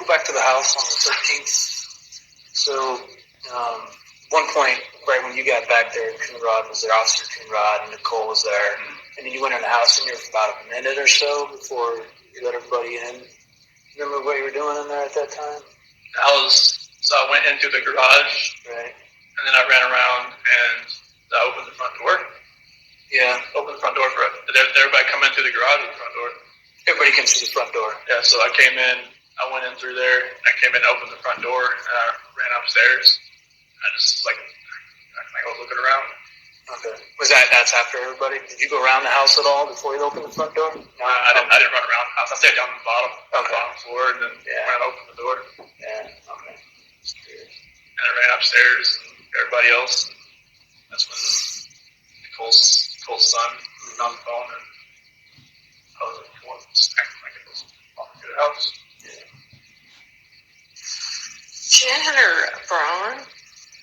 go back to the house on the 13th. So, one point, right when you got back there, Coonrod was there, Officer Coonrod, and Nicole was there. And then you went in the house in there for about a minute or so before you let everybody in. Remember what you were doing in there at that time? So I went into the garage, right, and then I ran around and I opened the front door. Yeah. Opened the front door for everybody come in through the garage or the front door. Everybody comes through the front door. Yeah, so I came in, I went in through there, I came in, opened the front door, and I ran upstairs. I just I was looking around. Okay. That's after everybody? Did you go around the house at all before you opened the front door? No, I didn't run around the house. I stayed down on the bottom, bottom floor, and then ran open the door. Yeah, okay. And I ran upstairs, and everybody else. That's when Nicole's son was on the phone, and I was acting like it was walking through the house. Yeah. She didn't have her bra on.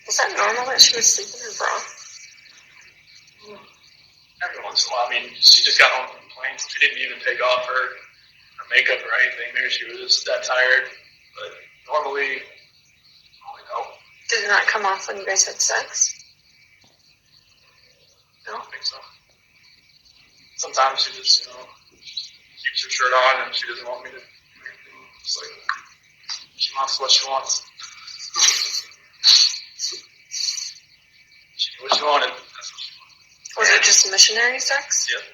Was that normal that she was sleeping in her bra? Every once in a while. I mean, she just got home from the plane, so she didn't even take off her makeup or anything. Maybe she was just that tired. But normally, no. Did it not come off when you guys had sex? No, I don't think so. Sometimes she just, keeps her shirt on and she doesn't want me to do anything. It's like, she wants what she wants. She knew what she wanted. That's what she wanted. Was it just missionary sex? Yep.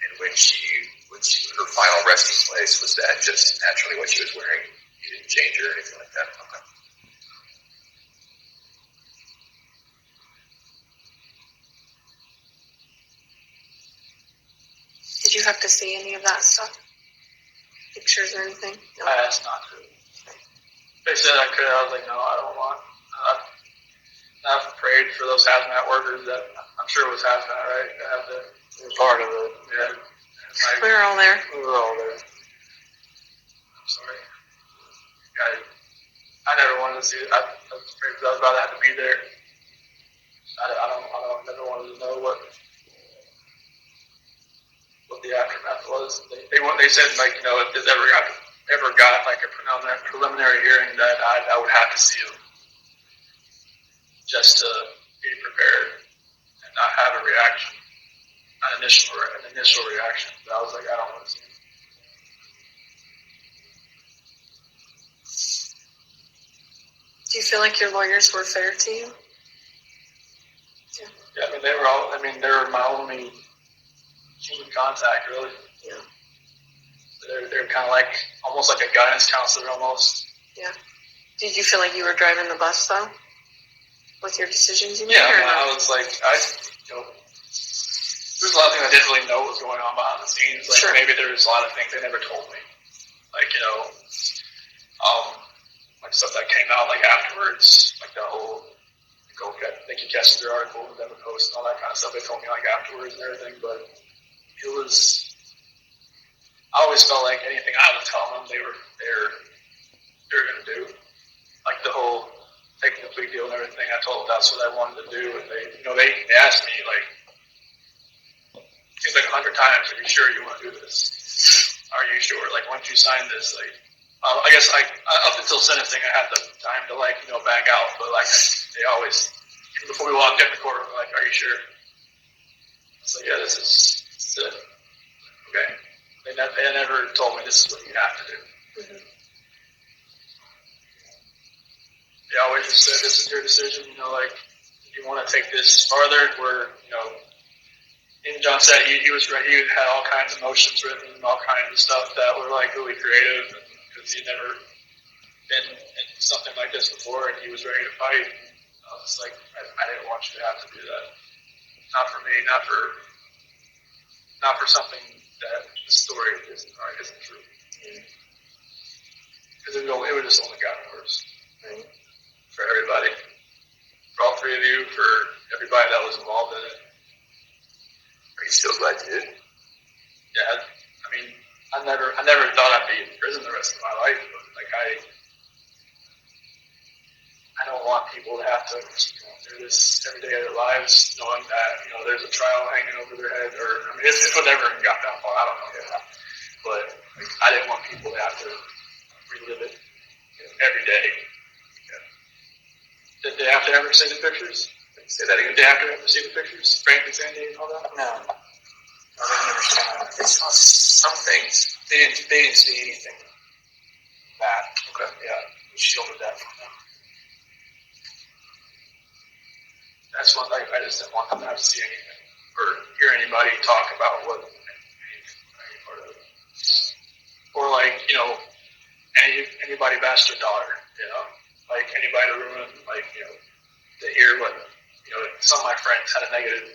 And when her final resting place, was that just naturally what she was wearing? You didn't change her or anything like that? Okay. Did you have to see any of that stuff? Pictures or anything? No. I asked not to. They said I could. I was like, no, I don't want. I've prayed for those hazmat workers that I'm sure it was hazmat, right? They have the part of it. Yeah. We were all there. We were all there. I'm sorry. I never wanted to see it. I was afraid that I was about to have to be there. I never wanted to know what the aftermath was. They said if this ever got like a preliminary hearing that I would have to see him just to be prepared and not have a reaction, an initial reaction. But I was like, I don't want to see him. Do you feel like your lawyers were fair to you? Yeah, they were my only human contact, really. Yeah. They're kind of like, almost like a guidance counselor, almost. Yeah. Did you feel like you were driving the bus, though? With your decisions you made? Yeah, I was like, there's a lot of things I didn't really know what was going on behind the scenes. Like, maybe there was a lot of things they never told me. Like, like stuff that came out, like, afterwards. Like, the whole, Nikki Kessler article, the Denver Post, and all that kind of stuff. They told me, like, afterwards and everything. But it was, I always felt like anything I was telling them, they were going to do. Like, the whole taking the plea deal and everything, I told them that's what I wanted to do. And they asked me, like, seems like 100 times, are you sure you want to do this? Are you sure? Like, once you sign this, like, I guess, like, up until sentencing, I had the time to, like, back out. But, like, they always, even before we walked in the courtroom, like, are you sure? I was like, yeah, this is it. Okay. They never told me this is what you have to do. Mm-hmm. They always just said, this is your decision, like, if you want to take this farther, and John said he was ready. He had all kinds of motions written and all kinds of stuff that were, like, really creative because he'd never been in something like this before, and he was ready to fight. I was just like, I didn't want you to have to do that. Not for me, not for something that the story isn't true. Because it would just only gotten worse. Right. For everybody. For all three of you, for everybody that was involved in it. Are you still glad you did? Yeah, I mean, I never thought I'd be in prison the rest of my life, but like I don't want people to have to keep going through this every day of their lives, knowing that there's a trial hanging over their head, or I mean, if it never got that far, I don't know, but Like, I didn't want people to have to relive it every day. Did they have to ever see the pictures? Say that again. Did they have to ever see the pictures? Frank and Sandy and all that? No, they never saw it. They saw some things. They didn't see anything bad. Okay. Yeah, we shielded that from them. That's one thing I just didn't want them to have to see anything or hear anybody talk about what any part of it. Or like, anybody bashed their daughter, like anybody to ruin, like, to hear what, some of my friends had a negative,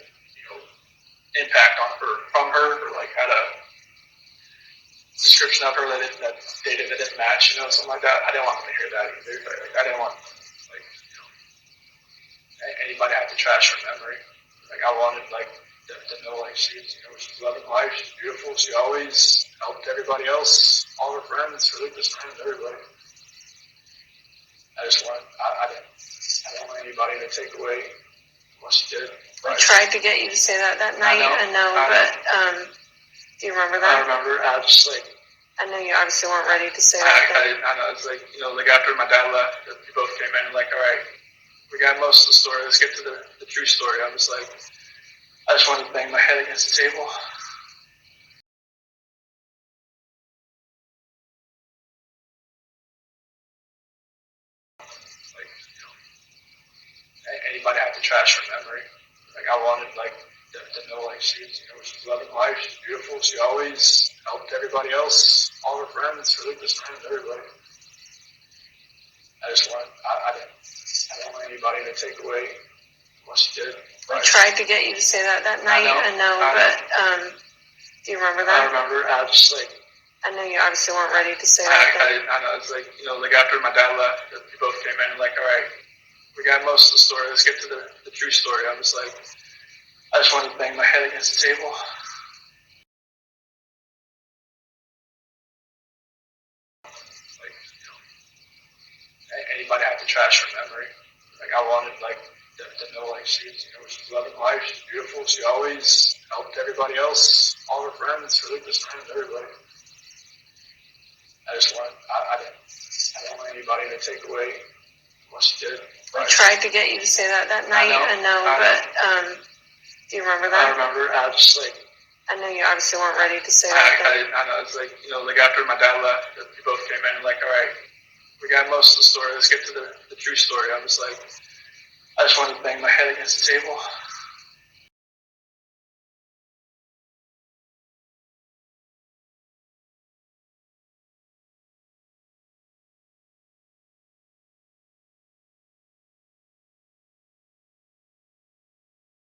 impact on her, from her, or like had a description of her that they didn't match, something like that. I didn't want them to hear that either. Like, I didn't want, like, anybody have to trash her memory. Like, I wanted, like, them to know, like, she's loving life, she's beautiful, she always helped everybody else, all her friends, her Lucas friends, everybody. I just wanted, I didn't want anybody to take away what she did. We tried to get you to say that night, I know, but do you remember that? I remember, I was just like, I know you obviously weren't ready to say that. I know, it's like, like after my dad left, we both came in and like, all right, we got most of the story, let's get to the true story. I was like, I just wanted to bang my head against the table. Like, anybody have to trash her memory. Like, I wanted, like, them to know, like, she's loving life, she's beautiful, she always helped everybody else, all her friends, her Lucas friends, everybody. I just wanted, I didn't want anybody to take away what she did. We tried to get you to say that night, I know, but do you remember that? I remember, I was just like, I know you obviously weren't ready to say that. I know, it's like, like after my dad left, we both came in and like, all right, we got most of the story, let's get to the true story. I was like, I just wanted to bang my head against the table. Like, anybody have to trash her memory. Like, I wanted, like, them to know, like, she's loving life, she's beautiful, she always helped everybody else, all her friends, her Lucas friends, everybody. I just wanted, I didn't want anybody to take away what she did. We tried to get you to say that night, I know, but do you remember that? I remember, I was just like, I know you obviously weren't ready to say that. I know, it's like, like after my dad left, we both came in and like, all right, we got most of the story, let's get to the true story. I was like, I just wanted to bang my head against the table.